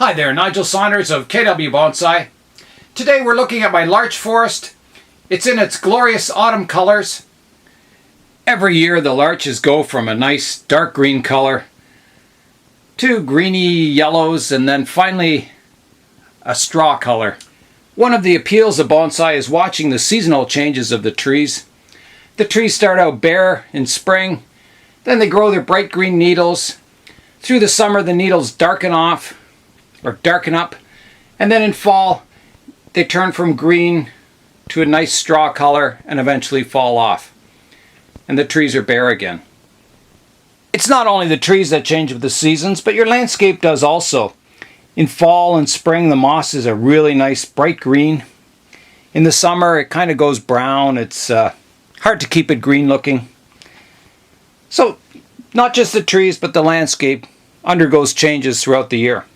Hi there, Nigel Saunders of KW Bonsai. Today we're looking at my larch forest. It's in its glorious autumn colors. Every year the larches go from a nice dark green color to greeny yellows and then finally a straw color. One of the appeals of bonsai is watching the seasonal changes of the trees. The trees start out bare in spring, then they grow their bright green needles. Through the summer the needles darken off or darken up, and then in fall they turn from green to a nice straw color and eventually fall off, and the trees are bare again. It's not only the trees that change with the seasons, but your landscape does also. In fall and spring the moss is a really nice bright green. In the summer it kind of goes brown. It's hard to keep it green looking. So not just the trees but the landscape undergoes changes throughout the year.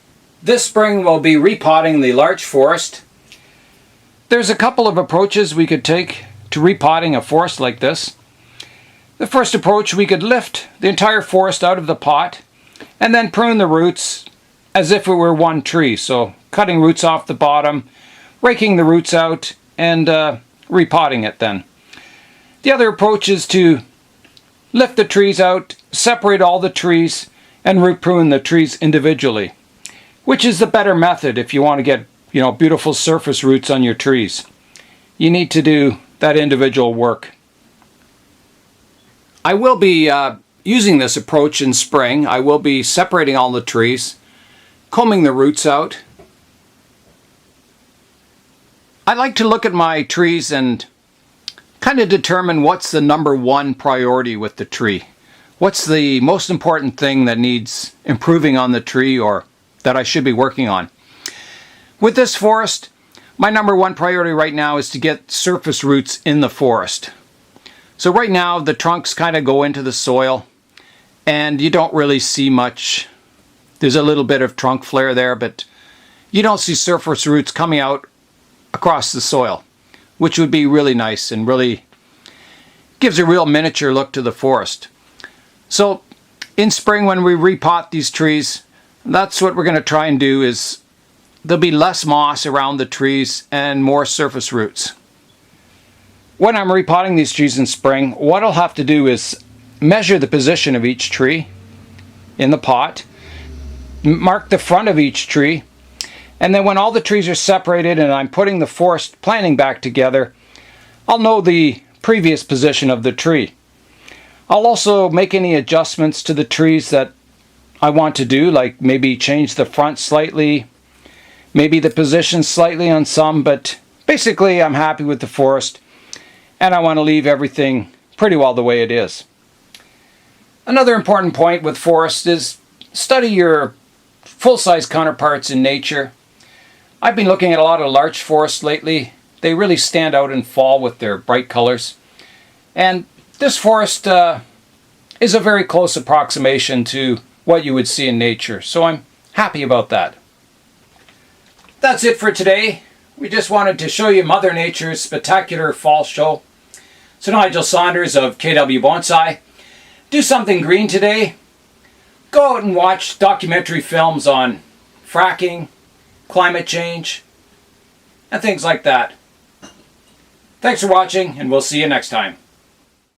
This spring we'll be repotting the larch forest. There's a couple of approaches we could take to repotting a forest like this. The first approach, we could lift the entire forest out of the pot and then prune the roots as if it were one tree. So cutting roots off the bottom, raking the roots out, and repotting it then. The other approach is to lift the trees out, separate all the trees, and root prune the trees individually, which is the better method if you want to get, beautiful surface roots on your trees. You need to do that individual work. I will be using this approach in spring. I will be separating all the trees, combing the roots out. I like to look at my trees and kind of determine what's the number one priority with the tree. What's the most important thing that needs improving on the tree or that I should be working on? With this forest, my number one priority right now is to get surface roots in the forest. So right now the trunks kind of go into the soil and you don't really see much. There's a little bit of trunk flare there, but you don't see surface roots coming out across the soil, which would be really nice and really gives a real miniature look to the forest. So in spring when we repot these trees, that's what we're going to try and do. Is there'll be less moss around the trees and more surface roots. When I'm repotting these trees in spring, what I'll have to do is measure the position of each tree in the pot, mark the front of each tree, and then when all the trees are separated and I'm putting the forest planting back together, I'll know the previous position of the tree. I'll also make any adjustments to the trees that I want to do, like maybe change the front slightly, maybe the position slightly on some, but basically I'm happy with the forest and I want to leave everything pretty well the way it is. Another important point with forests is study your full-size counterparts in nature. I've been looking at a lot of larch forests lately. They really stand out in fall with their bright colors. And this forest is a very close approximation to what you would see in nature, so I'm happy about that. That's it for today. We just wanted to show you Mother Nature's spectacular fall show. So Nigel Saunders of KW Bonsai. Do something green today. Go out and watch documentary films on fracking, climate change, and things like that. Thanks for watching, and we'll see you next time.